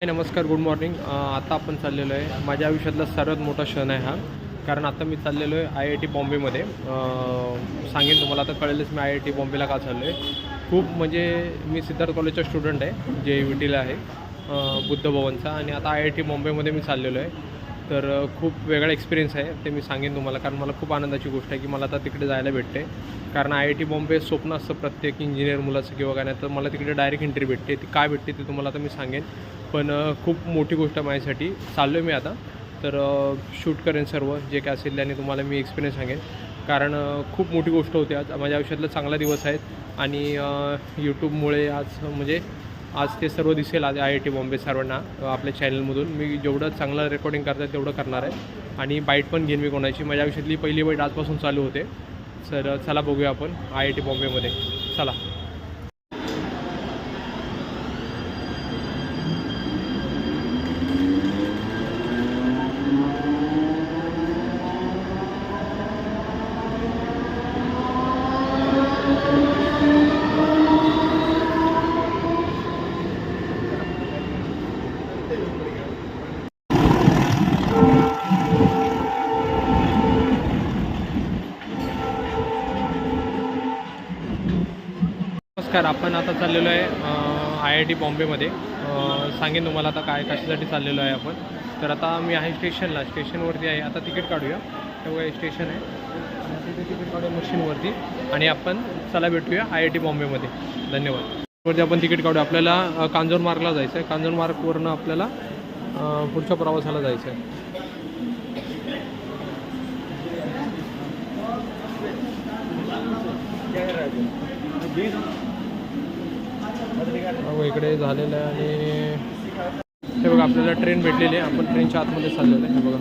नमस्कार, good morning. आता आपण चाललेलो आहे माझ्या आयुष्यातला सर्वात मोठा क्षण आहे हा. कारण आता मी चाललेलो आहे IIT बॉम्बेमध्ये. सांगेन तुम्हाला, आता कळेलच मी IIT बॉम्बेला का चाललो आहे. खूप म्हणजे मी सिद्धार्थ कॉलेजचा स्टुडंट आहे, जे UTला आहे, बुद्ध भवनचा. आणि आता IIT बॉम्बेमध्ये मी चाललेलो आहे. तर खूप वेगळा एक्सपिरियन्स आहे, ते मी सांगेन तुम्हाला. कारण मला खूप आनंदाची गोष्ट आहे की मला आता तिकडे जायला भेटते. कारण IIT बॉम्बे स्वप्न असतं प्रत्येक इंजिनियर मुलाचं किंवा काय नाही, तर मला तिकडे डायरेक्ट एंट्री भेटते. ती काय भेटते ते तुम्हाला आता मी सांगेन. पण खूप मोठी गोष्ट माझ्यासाठी. चाललो आहे मी आता, तर शूट करेन सर्व जे काय असेल आणि तुम्हाला मी एक्सपिरियन्स सांगेन. कारण खूप मोठी गोष्ट होती. आज माझ्या आयुष्यातला चांगला दिवस आहेत आणि यूट्यूबमुळे आज ते सर्व दिसेल. आज IIT बॉम्बे सर्वांना आपल्या चॅनलमधून मी जेवढं चांगलं रेकॉर्डिंग करता येईल तेवढं करणार आहे. आणि बाईट पण घेईन मी कोणाची. माझ्या आयुष्यातली पहिली बाईट आजपासून चालू होते. तर चला बघूया आपण IIT बॉम्बेमध्ये. चला. नमस्कार, आपण आता चाललेलो आहे IIT बॉम्बेमध्ये. सांगेन तुम्हाला आता कशासाठी चाललेलो आहे आपण. तर आता मी आहे स्टेशनवरती आहे. आता तिकीट काढूया. तेव्हा स्टेशन आहे आणि तिथे तिकीट काढूया मशीनवरती आणि आपण चला भेटूया IIT बॉम्बेमध्ये. धन्यवाद. वरती आपण तिकीट काढूया. आपल्याला कांजूरमार्गला जायचं आहे. कांजूरमार्गवरनं आपल्याला पुढच्या प्रवासाला जायचं आहे. इकडे झालेलं आहे आणि हे बघा, आपल्याला ट्रेन भेटलेली आहे. आपण ट्रेनच्या आतमध्ये चाललेलं आहे. हे बघा,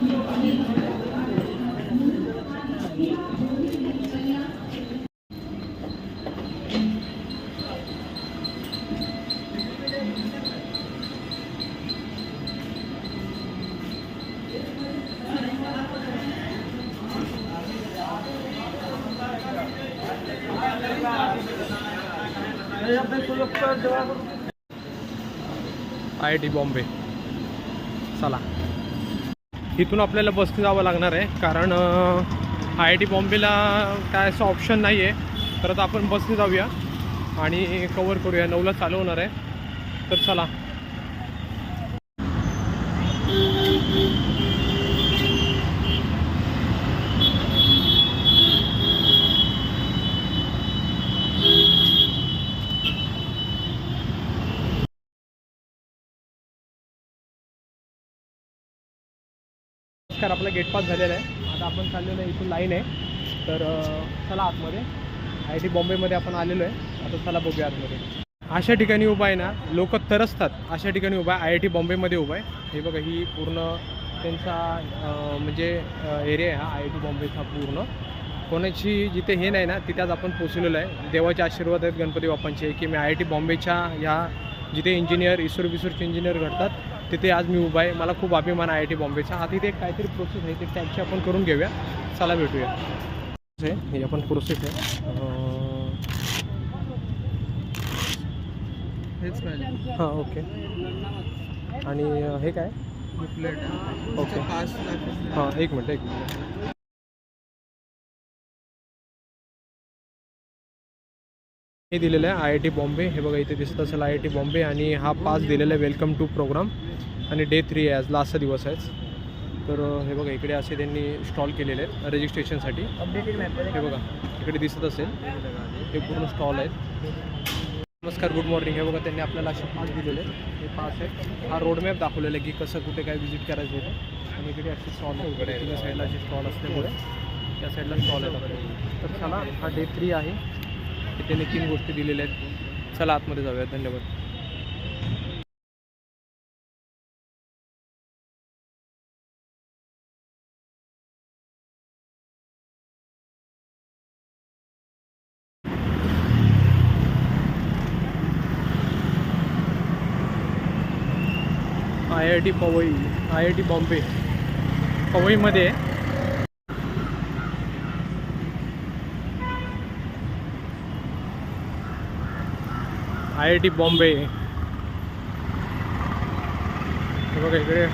IIT बॉम्बे. चला, इथून आपल्याला बसने जावं लागणार आहे. कारण IIT बॉम्बेला काय असं ऑप्शन नाही आहे. तर आता आपण बसने जाऊया आणि कवर करूया. 9ला चालू होणार आहे. तर चला. आपला गेट पास झालेला आहे. आता आपण चाललेलो आहे, इथून लाईन आहे. तर चला आतमध्ये. IIT बॉम्बेमध्ये आपण आलेलो आहे. आता चला बघूया आतमध्ये. अशा ठिकाणी उभा आहे ना, लोक तरसतात. अशा ठिकाणी उभा आहे. IIT बॉम्बेमध्ये उभा आहे. हे बघा, ही पूर्ण त्यांचा म्हणजे एरिया आहे हा IIT बॉम्बेचा पूर्ण. कोणाची जिथे हे नाही ना, तिथे आज आपण पोचलेलो आहे. देवाचे आशीर्वाद आहेत गणपती बाप्पांचे की मी IIT बॉम्बेच्या ह्या जिथे इंजिनियर इसूरचे इंजिनियर घडतात तिथे आज मी उभा आहे. मला खूप अभिमान आहे IIT बॉम्बेचा. आता इथे काहीतरी प्रोसेस आहे, ते टॅक्सी आपण करून घेऊया. चला भेटूया. हे आपण प्रोसेस आहे. हेच पाहिजे. हां, ओके. आणि हे काय ओके. हां, एक मिनट. हे दिलेलं आहे IIT बॉम्बे. हे बघा, इथे दिसत असेल IIT बॉम्बे. आणि हा पास दिलेला आहे वेलकम टू प्रोग्राम. आणि Day 3 आहे आज, लास्टचा दिवस आहे. तर हे बघा, इकडे असे त्यांनी स्टॉल केलेले आहेत रजिस्ट्रेशनसाठी. हे बघा, इकडे दिसत असेल हे पूर्ण स्टॉल आहेत. नमस्कार, गुड मॉर्निंग. हे बघा, त्यांनी आपल्याला असे पास दिलेले आहेत. हे पास आहे. हा रोडमॅप दाखवलेला आहे की कसं कुठे काय विजिट करायचं होतं. आणि इकडे असे स्टॉल आहे. इकडे तिच्या साईडला असे स्टॉल असल्यामुळे त्या साईडला स्टॉल आहेत. तर चला, हा Day 3 आहे. त्यांनी 3 गोष्टी दिलेल्या आहेत. चला आतमध्ये जाऊया. धन्यवाद. IIT Powai, IIT Bombay पवईमध्ये. IIT Bombay. बघा इकडे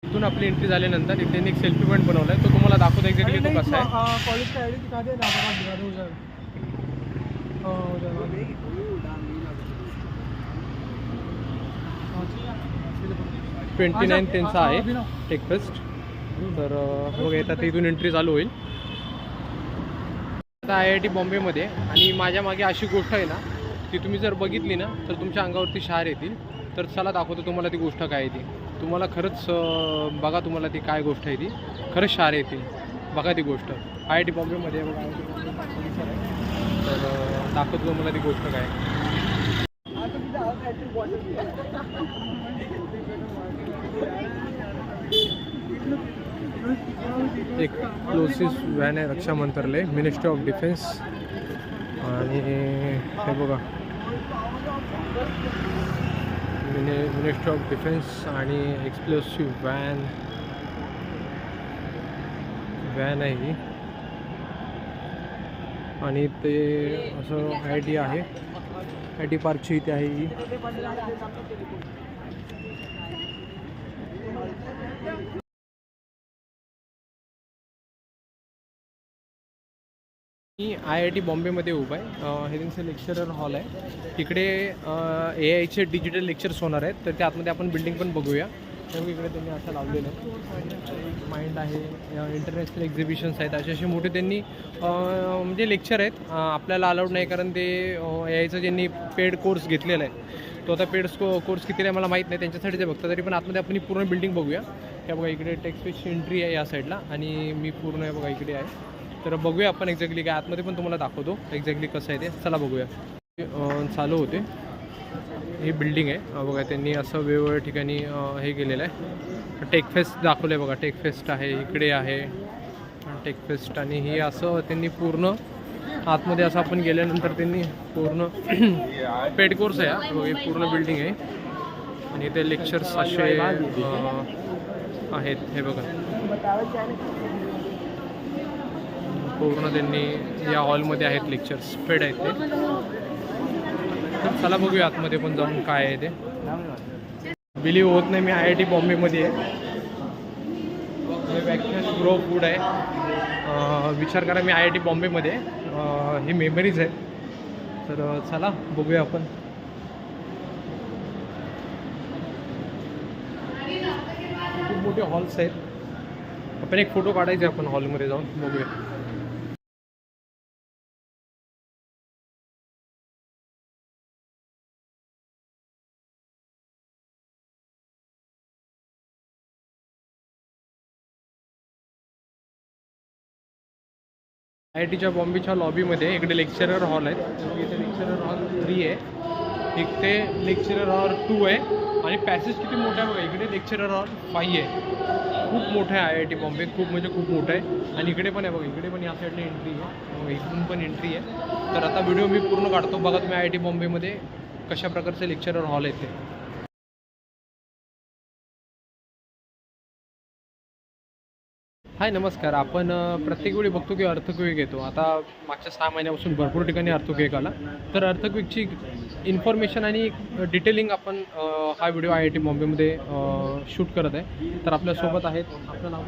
इथून आपली एंट्री झाल्यानंतर इथे एक सेल्फी पॉईंट बनवला आहे, तो तुम्हाला दाखवतो एक्झॅक्टली तो कसा आहे. कॉलेज का आईडी दिखा दे ना, दिखा दे उधर. उधर 29 त्यांचा आहे टेकफेस्ट. तर बघा येतात इथून एंट्री चालू होईल आता IIT बॉम्बेमध्ये. आणि माझ्या मागे अशी गोष्ट आहे ना, ती तुम्ही जर बघितली ना तर तुमच्या अंगावरती शहार येतील. तर चला दाखवतो तुम्हाला ती गोष्ट काय आहे ती. तुम्हाला खरंच बघा, तुम्हाला ती काय गोष्ट आहे ती खरंच शहार येतील. बघा ती गोष्ट IIT बॉम्बेमध्ये बघा. तर दाखवतो तुम्हाला ती गोष्ट काय. एक क्लोसिस व्हॅन आहे रक्षा मंत्रालय, मिनिस्ट्री ऑफ डिफेन्स. आणि हे बघा मिनिस्ट्री ऑफ डिफेन्स आणि एक्सप्लोसिव्ह व्हॅन आहे ही. आणि ते असं IIT आहे, IIT पार्कची इथे आहे ही. मी IIT बॉम्बेमध्ये उभा आहे. हे त्यांचं लेक्चरर हॉल आहे. तिकडे AIचे डिजिटल लेक्चर्स होणार आहेत. तर त्यातमध्ये आपण बिल्डिंग पण बघूया. त्यामुळे इकडे त्यांनी असं लावलेलं आहे. माइंड आहे, इंटरनॅशनल एक्झिबिशन्स आहेत, असे मोठे त्यांनी म्हणजे लेक्चर आहेत. आपल्याला अलाउड नाही, कारण ते AIचं ज्यांनी पेड कोर्स घेतलेला आहे तो आता पेड कोर्स किती आहे मला माहीत नाही, त्यांच्यासाठी ते बघतात. तरी पण आतमध्ये आपण पूर्ण बिल्डिंग बघूया. त्या बघा इकडे टेक्सपेसची एंट्री आहे या साईडला, आणि मी पूर्ण आहे बघा इकडे आहे. तर बघूया आपण एक्झॅक्टली काय आतमध्ये पण तुम्हाला दाखवतो एक्झॅक्टली कसं आहे ते. चला बघूया. चालू होते ही बिल्डिंग आहे बघा. त्यांनी असं वेगवेगळ्या ठिकाणी हे केलेलं आहे. टेकफेस्ट दाखवलं आहे बघा. टेकफेस्ट आहे इकडे आहे टेकफेस्ट. आणि ही असं त्यांनी पूर्ण आतमध्ये असं आपण गेल्यानंतर त्यांनी पूर्ण पेड कोर्स आहे बघा. ही पूर्ण बिल्डिंग आहे आणि ते लेक्चर्स असे आहेत. हे बघा पूर्ण त्यांनी या हॉलमध्ये आहेत लेक्चर्स, पेड आहेत ते. तर चला बघूया आतमध्ये पण जाऊन काय आहे ते. बिलीव्ह होत नाही मी IIT बॉम्बेमध्ये आहे. व्याख्यान ग्रो फूड आहे. विचार करा मी IIT बॉम्बेमध्ये ही मेमरीज आहेत. तर चला बघूया आपण. खूप मोठे हॉल्स आहेत. आपण एक फोटो काढायचे आपण हॉलमध्ये जाऊन बघूया. IITच्या बॉम्बेच्या लॉबीमध्ये इकडे लेक्चरर हॉल आहेत. इथे लेक्चरर हॉल 3 आहे, इथे लेक्चरर हॉल 2 आहे. आणि पॅसेज किती मोठा आहे बघा. इकडे लेक्चरर हॉल 5 आहे. खूप मोठं आहे IIT बॉम्बे, खूप म्हणजे खूप मोठं आहे. आणि इकडे पण आहे बघा. इकडे पण या साईडला एंट्री आहे, इकडून पण एंट्री आहे. तर आता व्हिडिओ मी पूर्ण काढतो बघा तुम्ही IIT बॉम्बेमध्ये कशा प्रकारचे लेक्चरर हॉल आहेत ते. हाय नमस्कार. आपण प्रत्येक वेळी बघतो की अर्थक्वेक येतो. आता मागच्या 6 महिन्यापासून भरपूर ठिकाणी अर्थक्वेक आला. तर अर्थक्वेकची इन्फॉर्मेशन आणि डिटेलिंग आपण हा व्हिडिओ IIT बॉम्बेमध्ये शूट करत आहे. तर आपल्यासोबत आहेत, आपलं नाव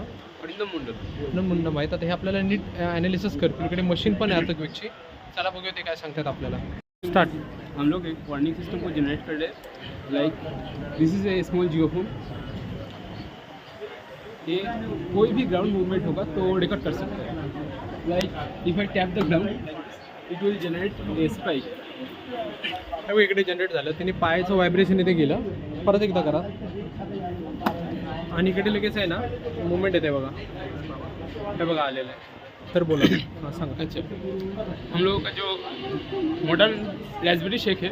अरिंदम मुंडम आहे. तर हे आपल्याला नीट ॲनालिसिस करतील. इकडे मशीन पण आहे अर्थक्वेकची. चला बघूया ते काय सांगतात आपल्याला. स्टार्ट. हम लोग एक वार्निंग सिस्टम को जनरेट कर रहे हैं. Like this is a small JioPhone. ये कोई भी ग्राउंड मूवमेंट होगा तो रिकॉर्ड कर सकते हैं. Like if I tap the ground it will generate A spike. इकडे जनरेट झालं. त्यांनी पायाचं व्हायब्रेशन इथे गेलं. परत एकदा करा आणि इकडे लगेच आहे ना मुवमेंट येते बघा. हे बघा आलेलं आहे. तर बोला सांगा. अच्छा, हम लोगों का जो मॉडर्न रास्पबेरी शेक है,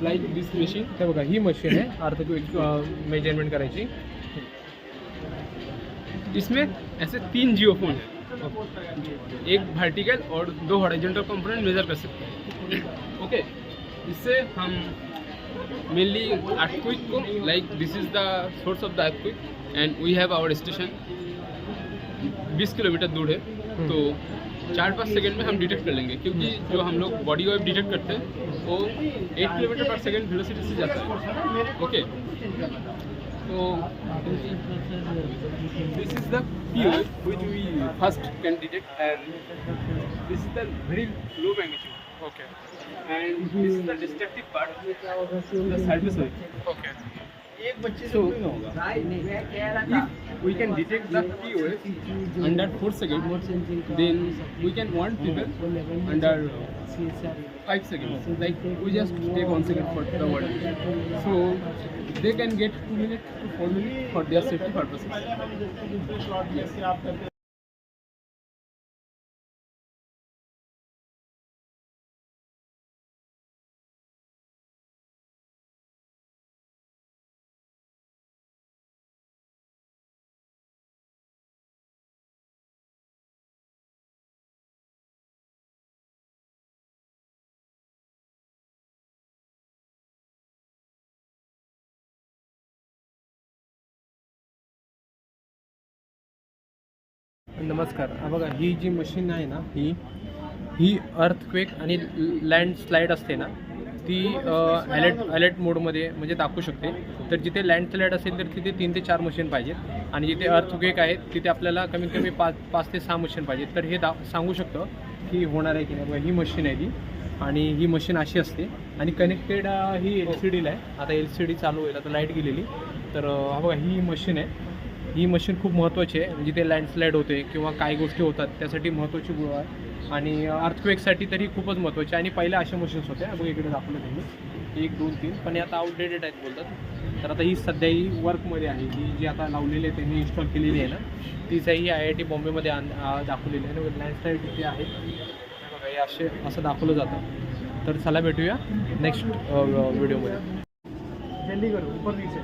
लाइक दिस मशीन. हे बघा ही मशीन आहे अर्थक्वेक मेजरमेंट करायची. इसमें ऐसे 3 जियो फोन है, एक वर्टिकल और 2 हॉरिजॉन्टल कंपोनेंट मेजर कर सकते हैं। ओके, इससे हम मेनली अर्थक्वेक को, like this is the source of the earthquake and we have our station 20 kilometre दूर है, तो 4-5 सेकेंड में हम डिटेक्ट कर लेंगे, क्योंकि जो हम लोग बॉडी वेव डिटेक्ट करते हैं वो 8 किलोमीटर पर सेकेंड वेलोसिटी से जाता है। ओके, तो this is the POF which we first can detect, and this is the very low magnitude. Okay And this is the destructive part, the surface wave. Okay So, if we can detect the POF under 4 seconds, then we can warn people under 5 seconds. Like we just take 1 second for the warning. So they can get 2 minutes to 4 minutes for their safety purposes. Yes. नमस्कार. हा बघा, ही जी machine आहे ना, ही earthquake आणि landslide असते ना, ती alert मोडमध्ये म्हणजे दाखवू शकते. तर जिथे लँडस्लाईड असेल तर तिथे 3 ते 4 मशीन पाहिजेत, आणि जिथे अर्थक्वेक आहेत तिथे आपल्याला कमीत कमी 5 ते 6 मशीन पाहिजेत. तर हे सांगू शकतं की होणार आहे की नाही. बघा, ही मशीन आहे ती, आणि ही मशीन अशी असते आणि कनेक्टेड ही LCDला आहे. आता LCD चालू होईल, आता लाईट गेलेली. तर हा बघा, ही मशीन आहे. ही मशीन खूप महत्त्वाची आहे, जिथे लँडस्लाईड होते किंवा काही गोष्टी होतात त्यासाठी महत्त्वाची गोष्ट आहे, आणि अर्थक्वेकसाठी तरी खूपच महत्त्वाची. आणि पहिल्या अशा मशीन्स होत्या, बघा इकडे दाखवलं त्यांनी 1, 2, 3, पण हे आता आउटडेटेड आहेत बोलतात. तर आता ही सध्या ही वर्कमध्ये आहे, ही जी आता लावलेली आहे त्यांनी इन्स्टॉल केलेली आहे ना, तीच आहे ही IIT बॉम्बेमध्ये दाखवलेली आहे. आणि लँडस्लाईड तिथे आहे बघा, हे असं दाखवलं जातं. तर चला भेटूया नेक्स्ट व्हिडिओमध्ये. जल्दी करो, ऊपर नीचे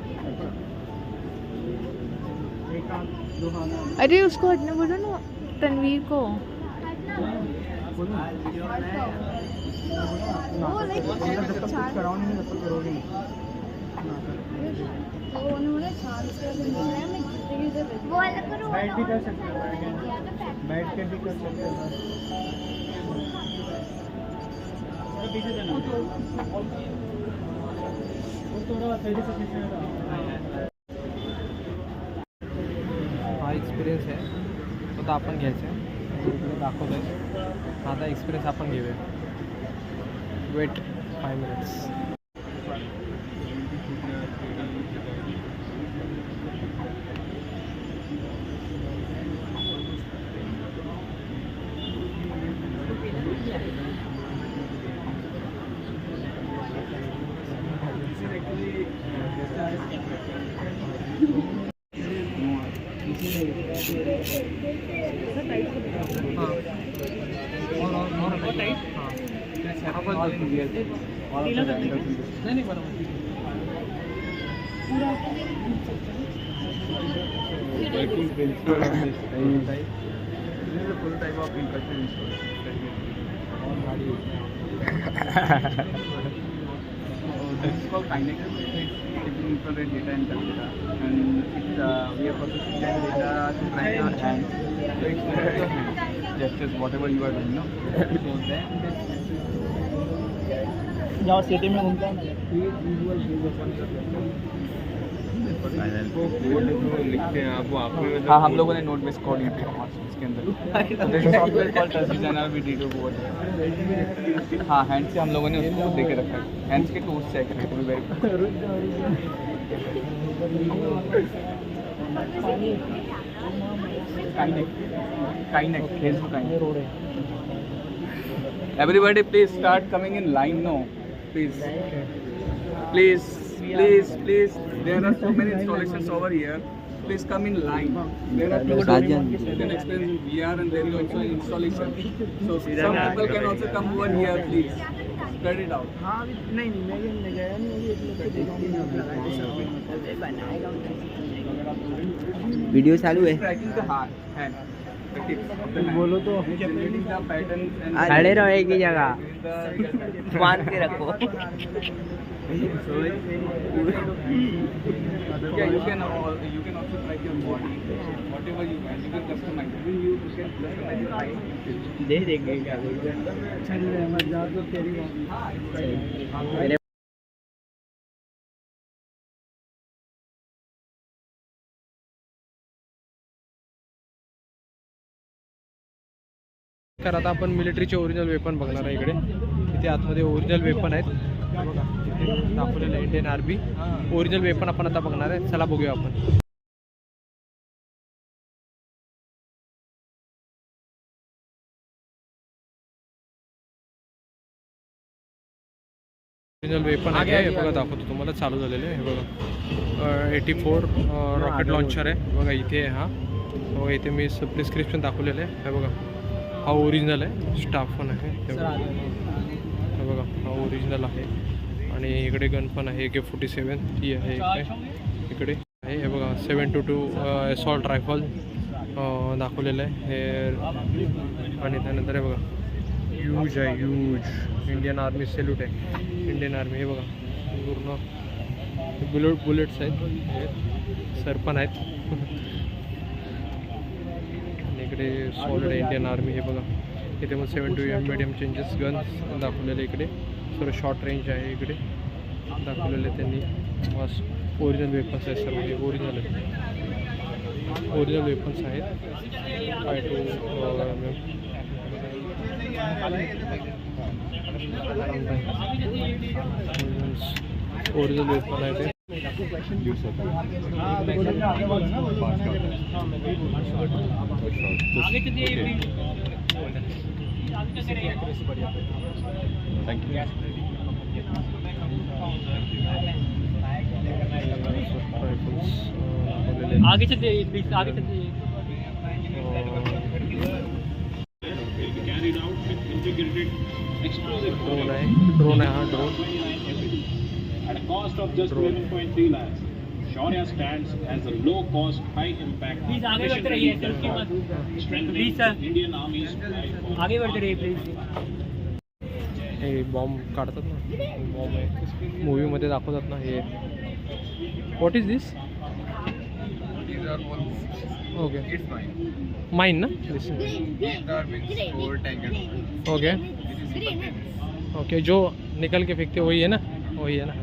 एक हाथ, 2 हाथ. अरे उसको हटने बोलो ना, तनवीर को. जब तक कुछ कराओगे नहीं तब तक करोगे नहीं. बैठ भी कर सकते हो, बैठ के भी कर सकते हो. पीछे जाना, थोड़ा पहले से पीछे जाना. हा एक्सपिरियन्स आहे, तो आता आपण घ्यायचा आहे. इकडे दाखवतो आहे, आता एक्सपिरियन्स आपण घेऊया. Wait 5 minutes. नहीं बरोबर. Working principle of this type. This is the full type of infection this is called Kinect. It's infrared data and data, and it's we are processing that data to track our hands. So it's measure your hands, gestures, whatever you are doing, no? So then जहाँ city में घूमता है लिखते हैं आप वो आपने. हाँ, हम लोगों ने नोट बेस कोड इसके अंदर सॉफ्टवेयर कॉल डिजाइनर भी डी टू. हाँ, हैंड से हम लोगों ने उसको दे के रखा है. हैंड्स के टूल्स चेक करने को भी very connect Facebook connect. Everybody please start coming in line now. Please. There are so many installations over here. Please come in line. There are people who can experience VR and there is also installation. So some people can also come over here, please. Spread it out. हाँ नहीं मैं गया नहीं, अभी एक लोग को देखा नहीं. वीडियो चालू है। बोलो तो खड़े रहो एक ही जगह, बांध के रखो। Yeah, you can also track your body, whatever you can customize. You can customize your height. दे देंगे क्या चल रहे मत जा तो तेरी मेरे तर आता आपण मिलिटरीचे ओरिजिनल वेपन बघणार आहे इकडे. इथे आतमध्ये ओरिजिनल वेपन आहेत बघा, इथे दाखवलेलं इंडियन आर्मी ओरिजिनल वेपन आपण आता बघणार आहे. चला बघूया आपण. ओरिजिनल वेपन आहे हे बघा, दाखवतो तुम्हाला. चालू झालेलं आहे हे बघा. 84 रॉकेट लॉन्चर आहे बघा इथे. हा बघा इथे मी प्रिस्क्रिप्शन दाखवलेलं आहे हे बघा. हा ओरिजिनल आहे, स्टाफ पण आहे हे बघा. हा ओरिजिनल आहे. आणि इकडे गन पण आहे AK-47 ती आहे इकडे आहे हे बघा. 722 असॉल्ट रायफल दाखवलेलं आहे हे. आणि त्यानंतर हे बघा यूज आहे, यूज इंडियन आर्मी सॅल्यूट आहे. इंडियन आर्मी हे बघा पूर्ण बुलेट्स आहेत हे सर पण आहेत. आणि इकडे सॉलिड इंडियन आर्मी हे बघा. इथे मग 72 मीडियम चेंजेस गन्स दाखवलेले इकडे. सर्व शॉर्ट रेंज आहे इकडे दाखवलेले त्यांनी. मस्त ओरिजिनल वेपन्स आहेत सर्व. हे ओरिजिनल आहेत, ओरिजिनल वेपन्स आहेत. 5.2 ओरिजिनल वेपन आहे ते. आगे चलते प्लीज, आगे चलते. ड्रोन आहे, ड्रोन आहे. हा drone At a cost of just 11.3 lakhs, Shaurya stands as a low-cost, high-impact please आगे बढ़ते रहिए सर, उसके बाद strengthening please sir Indian Army's drive for आगे बढ़ते रहिए प्लीज. हे बॉम्ब काढतात ना, बॉम्ब आहे मूवीमध्ये दाखवतात ना हे. What is this? Okay mine ना दिस. ओके ओके जो निकल के फेंकते वही है ना, वही है ना.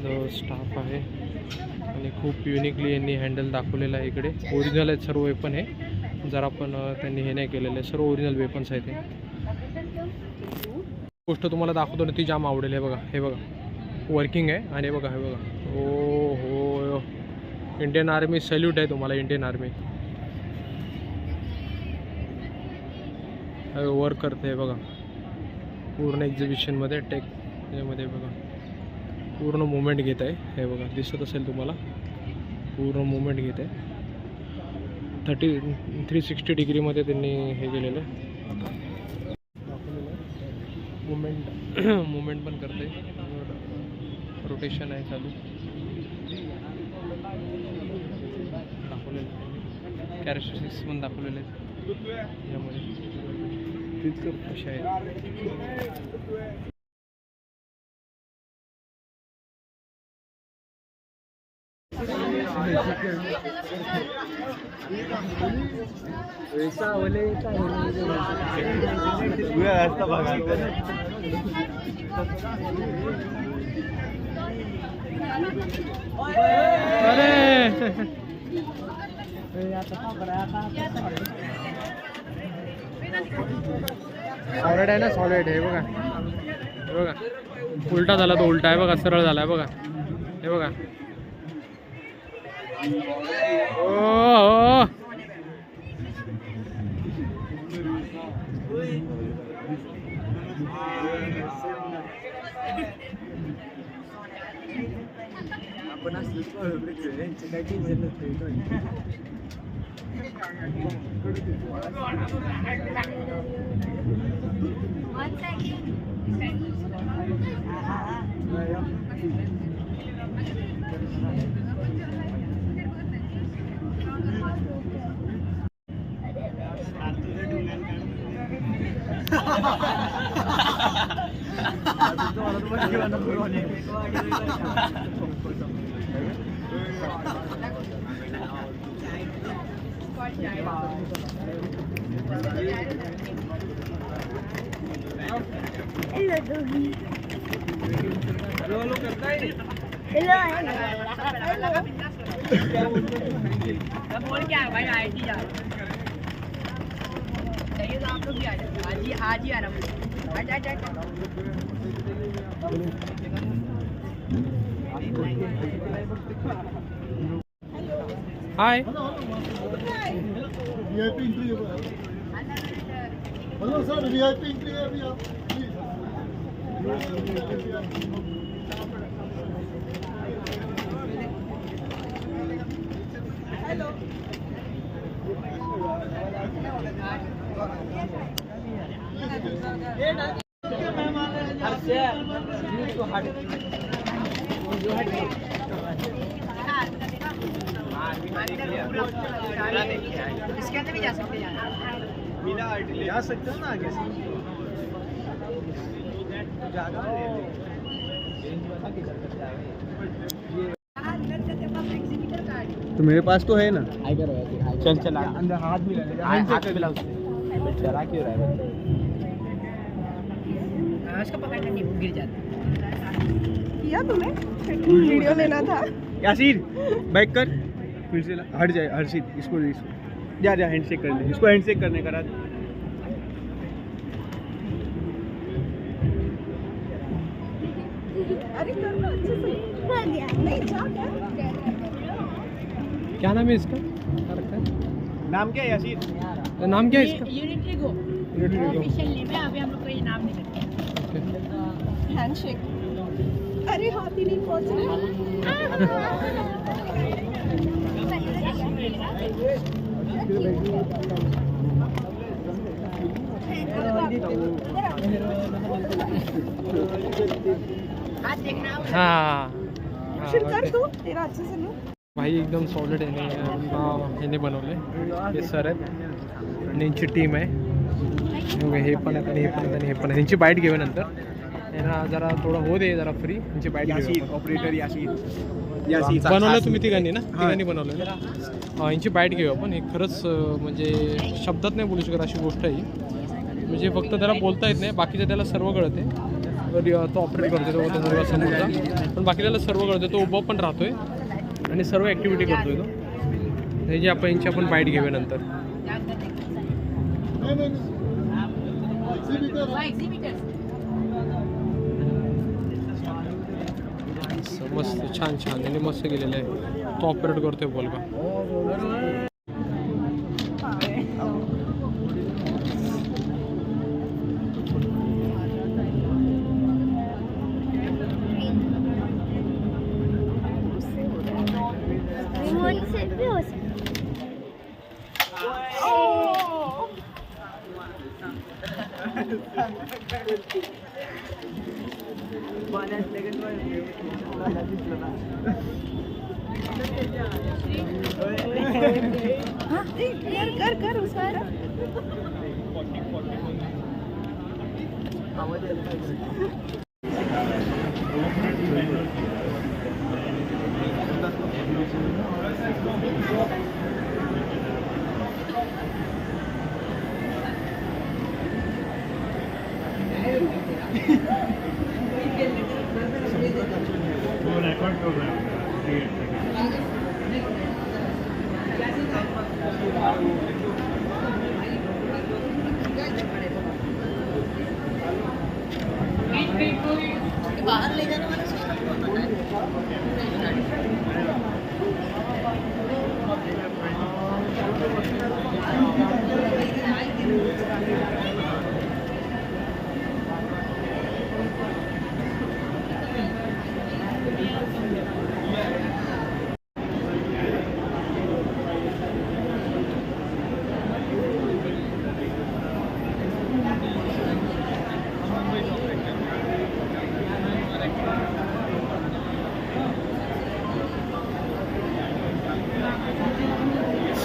जो स्टाफ आहे आणि खूप युनिकली यांनी हँडल दाखवलेलं आहे इकडे. ओरिजिनल आहेत सर्व वेपन हे. जरा पण त्यांनी हे नाही केलेलं आहे, सर्व ओरिजिनल वेपन्स आहेत हे. गोष्ट तुम्हाला दाखवतो ना ती जाम आवडेल. हे बघा, हे बघा वर्किंग आहे. आणि बघा हे बघा, ओ हो इंडियन आर्मी सॅल्यूट आहे तुम्हाला. इंडियन आर्मी वर्क करते हे बघा पूर्ण एक्झिबिशनमध्ये. टेक यामध्ये बघा पूर्ण मुवमेंट घेत आहे हे बघा. दिसत असेल तुम्हाला पूर्ण मुवमेंट घेत आहे. 360 डिग्रीमध्ये त्यांनी हे केलेलं आहे. मुवमेंट पण करते. रोटेशन आहे चालू दाखवलेलं. कॅरेक्टरिस्टिक्स पण दाखवलेले आहेत यामध्ये. कसे आहेत सॉलिड आहे ना, सॉलिड हे बघा. हे बघा उलटा झाला तो, उलटा आहे बघा, सरळ झाला आहे बघा. हे बघा ओ आपण काय टेन्शन नसतं. 1 second. Hello, doggy. Hello करता है Hello. बोल क्या है भाई आईटी जा चाहिए तो आप लोग भी आ जाओ आज ही आना हाय वीआईपी एंट्री है हेलो सर वीआईपी एंट्री है अभी आप हेलो इसके अंदर भी जा सकते हैं बिना आर्टिल जा सकते हो ना आगे से तो मेरे पास तो है ना चल चल अंदर हाथ भी हाथ मिला डरा क्यों रहा है उसका पकड़ना नहीं गिर जाता किया तुम्हें वीडियो लेना था। यासीर बैक कर फिर से हट जाए हर्षित इसको जा जा हैंडशेक कर ले इसको हैंडशेक करने का रात अरे करना अच्छे से हो गया. नहीं जा क्या नाम है इसका? क्या रखा है? नाम क्या है यासीर नाम क्या है इसका? यूनिटी गो ऑफिशियल नेम है अभी हम लोग को ये नाम नहीं रखा हैंडशेक। अरे हाथ ही नहीं पहुंच रहा। हाथ देखना हाँ फिर कर तू तेरा अच्छे से लो। भाई एकदम सॉलिड ह्याने बनवले हे सर आहेत आणि यांची टीम आहे हे पण आहेत आणि हे पण आहेत आणि हे पण आहे यांची बाईट घेऊ नंतर यांना जरा थोडं हो दे जरा फ्री यांची बाईट घेऊ ऑपरेटर यासीर बनवलं तुम्ही तिघांनी ना तिघांनी बनवलं ना यांची बाईट घेऊ आपण हे खरंच म्हणजे शब्दात नाही बोलू शकत अशी गोष्ट आहे म्हणजे फक्त त्याला बोलता येत नाही बाकीचं त्याला सर्व कळते तो ऑपरेट करतो तो मुलगा समोरचा पण बाकी त्याला सर्व कळते तो उभा पण राहतोय आणि सर्व ॲक्टिव्हिटी करतोय तो ह्याची आपण यांची आपण बाईट घेऊया नंतर मस्त छान छान यांनी मस्त केलेलं आहे तो ऑपरेट करतोय मुलगा रिमोट से भी हो सकता कर कर उसका बाहर ले जाने वाला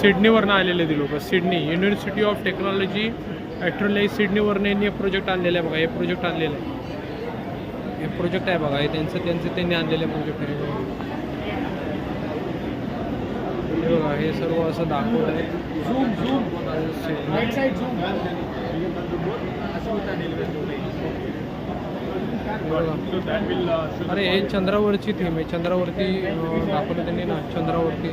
सिडनीवरनं आलेले ते लोक. Sydney University of Technology actually सिडनीवरनं यांनी प्रोजेक्ट आणलेलं आहे बघा. हे प्रोजेक्ट आणलेलं आहे. हे प्रोजेक्ट आहे बघा. हे त्यांनी आणलेले प्रोजेक्ट आहे. हे बघा हे सर्व असं दाखवत आहे. अरे हे चंद्रावरची थीम आहे. चंद्रावरती दाखवलं त्यांनी ना. चंद्रावरती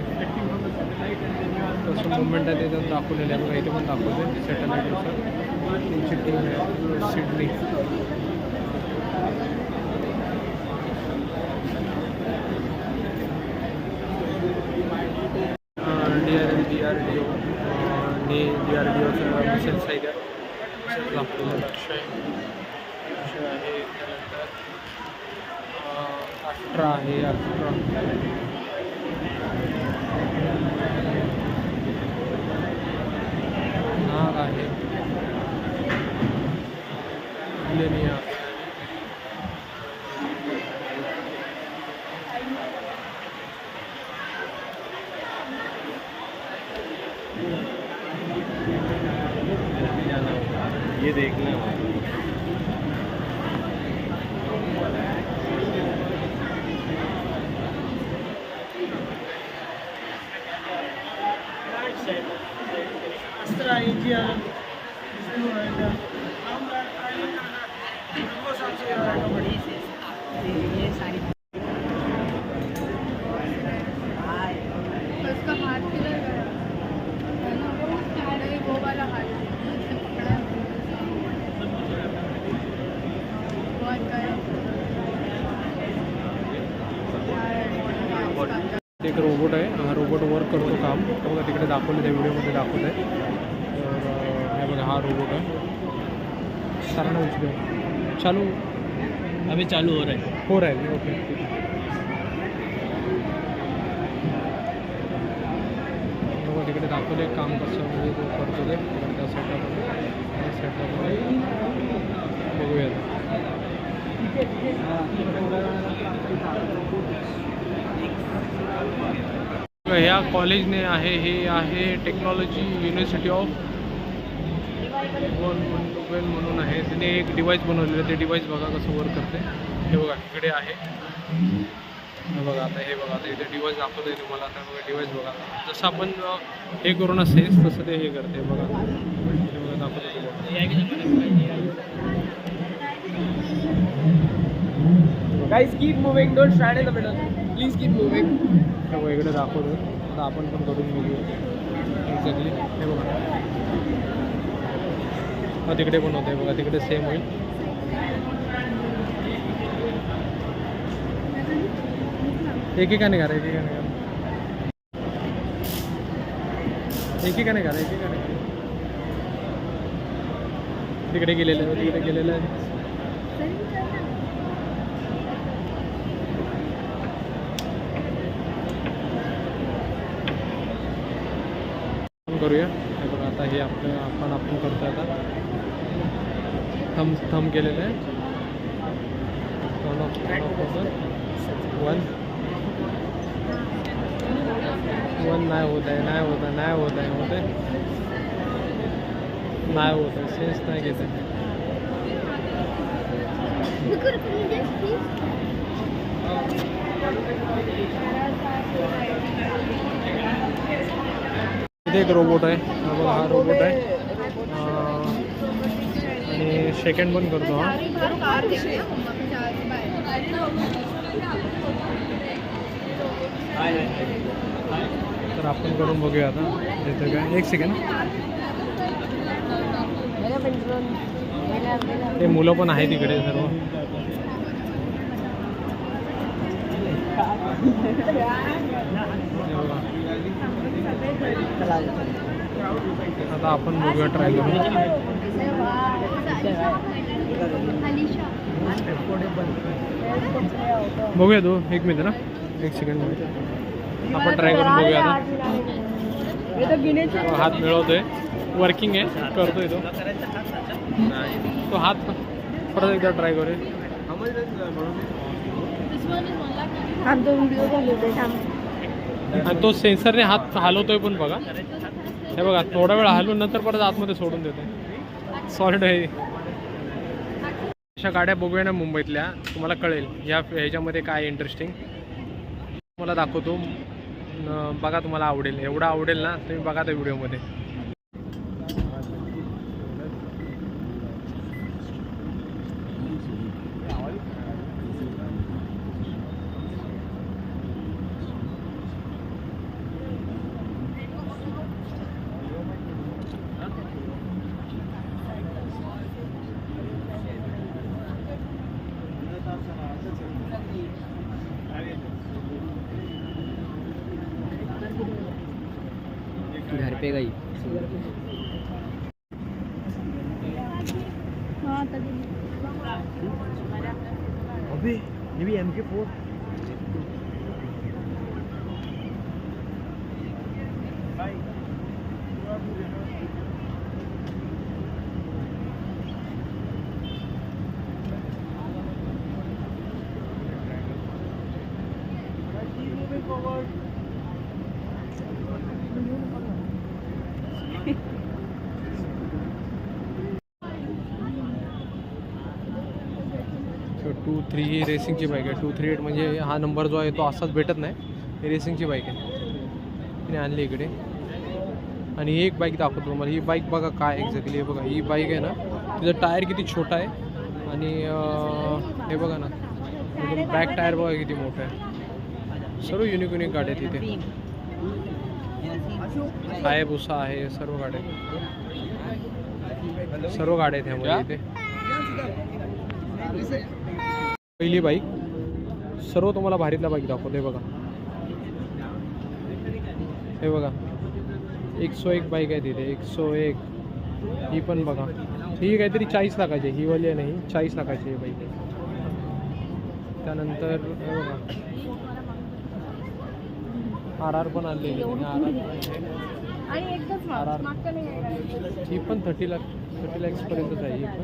कसं मुवमेंट आहे ते त्यात दाखवलेलं आहे बघा. इथे पण दाखवलं सॅटेलाईटनुसार त्यांची टीम आहे सिडनी. DRDOचं मिसाईल साईड आहे दाखवलेलं लक्ष आहे. आहे त्यानंतर 18 आहे. 18 नाग आहे. लेनिया ये देखना उसका हाथ किधर गया है ना, नहीं वो वाला हाथ उससे पकड़ा है। बहुत गया। एक रोबोट आहे. हा रोबोट वर्क करतो काम. तर बघा तिकडे दाखवलं त्या व्हिडिओमध्ये दाखवत आहे. तर हे बघा हा रोबोट आहे. सारा उचलू चालू अभी चालू हो रहा है. हो रहा है. ओके बघा तिकडे दाखवले काम कसं म्हणजे तो करतो ते त्या सेटअप बघूया. ह्या कॉलेजने आहे. हे आहे टेक्नॉलॉजी युनिव्हर्सिटी ऑफ म्हणून आहे. तिने एक डिव्हाइस बनवलेलं आहे. ते डिव्हाइस बघा कसं वर्क करते. हे बघा इकडे आहे. हे बघा आता हे बघा आता इथे डिव्हाइस दाखवतं आहे तुम्हाला. आता बघा डिव्हाइस बघा जसं आपण हे करून असेल तसं ते हे करते बघा. हे बघा दाखवतं Guys, keep moving. Don't stand in the middle. Please keep moving. हे बघा इकडे दाखवतो. आता आपण पण करून बघूया एक्झॅक्टली. हे बघा हा तिकडे पण होतं आहे बघा. तिकडे सेम होईल. एकेकाने करा. एकेकाने करा. तिकडे गेलेलं आहे. करूया. हे बघा आता हे आपण करतो. आता थंब केलेलं आहे. वन नाही होत आहे. सेन्स नाही घेत आहे. इथे एक रोबोट आहे. हा रोबोट आहे आणि सेकंड पण करतो. हा तर आपण करून बघूया आता. येतं काय. एक सेकंड. ते मुलं पण आहे तिकडे सर्व. आता आपण बघूया ट्राय करून. बघूया तो. एक मिनिट ना. एक सेकंड आपण ट्राय करून बघूया आता. हात मिळवतोय. वर्किंग आहे. करतोय तो हात परत एकदा ट्राय करूया. हम तो वीडियो झाले होते थांब. आणि तो सेन्सरने हात हलवतोय पण बघा. हे बघा थोडा वेळ हलवून नंतर परत आतमध्ये सोडून देतोय. सॉलिड आहे. अशा गाड्या बघूया ना मुंबईतल्या, तुम्हाला कळेल ह्याच्यामध्ये काय इंटरेस्टिंग. तुम्हाला दाखवतो, बघा तुम्हाला आवडेल. एवढं आवडेल ना तुम्ही बघा त्या व्हिडिओमध्ये. घर पे गई. हाँ तभी अबे ये भी MK4. तर 2-3 ही रेसिंगची बाईक आहे. 238 म्हणजे हा नंबर जो आहे तो असाच भेटत नाही. ही रेसिंगची बाईक आहे, तिने आणली इकडे. आणि ही एक बाईक दाखवतो तुम्हाला. ही बाईक बघा काय एक्झॅक्टली. हे बघा ही बाईक आहे ना, तिचं टायर किती छोटा आहे. आणि हे बघा ना, बॅक टायर बघा किती मोठं आहे. सर्व युनिक युनिक गाड्या आहेत तिथे. हायबुसा आहे, सर्व गाड्या आहेत ह्यामध्ये इथे. पहिली बाईक सर्व तुम्हाला भारीतल्या बाईक दाखवते. बघा हे बघा 101 बाईक आहे तिथे. 101. ही पण बघा, ही काहीतरी 40 लाखाची. ही वाली आहे नाही, 40 लाखाची आहे बाईक. त्यानंतर हे बघा RR पण आणलेली. आणि एकच मागचं नाही आहे. ही पण 30 लाखपर्यंतच आहे. ही पण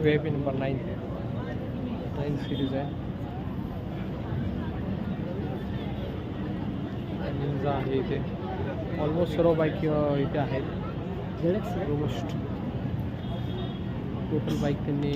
VIP नंबर 9 सिरीज आहे. निंजा आहे इथे. ऑलमोस्ट सर्व बाईक इथे आहेत. ऑलमोस्ट टोटल बाईक त्यांनी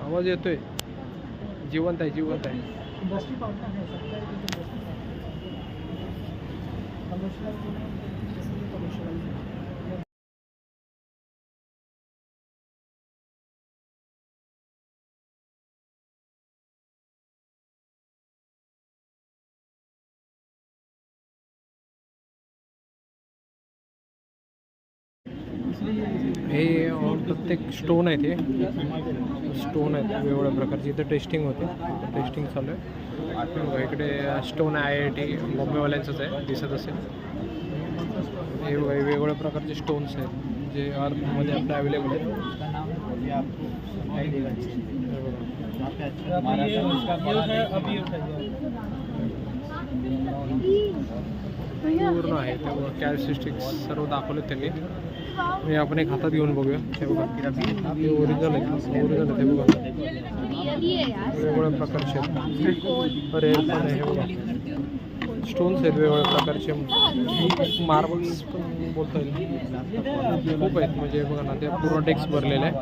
आवाज येतोय. जिवंत आहे, जिवंत आहे. हे प्रत्येक स्टोन आहे ते स्टोन आहेत वेगवेगळ्या प्रकारची. इथं टेस्टिंग होते, टेस्टिंग चालू आहे. बघा इकडे स्टोन IIT बॉम्बेवाल्यांचंच आहे, दिसत असेल. हे बघा वेगवेगळ्या प्रकारचे स्टोन्स आहेत जे अर्थमध्ये आपल्या अवेलेबल आहेत. पूर्ण आहे ते बघा, कॅल्सिस्टिक्स सर्व दाखवले त्यांनी. हे आपण एक हातात घेऊन बघूया. हे बघा हे ओरिजिनल आहे, ओरिजिनल आहे ते बघा. वेगवेगळ्या प्रकारचे आहेत, रेअर पण आहे. हे बघा स्टोन्स आहेत वेगवेगळ्या प्रकारचे, मार्बल्स पण बोलता येईल. खूप आहेत म्हणजे बघा ना, ते पूर्ण डेस्क भरलेलं आहे,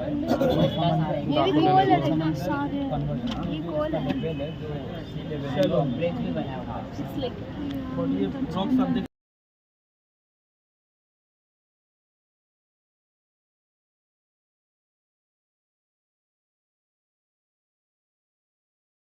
दाखवलेलं आहे.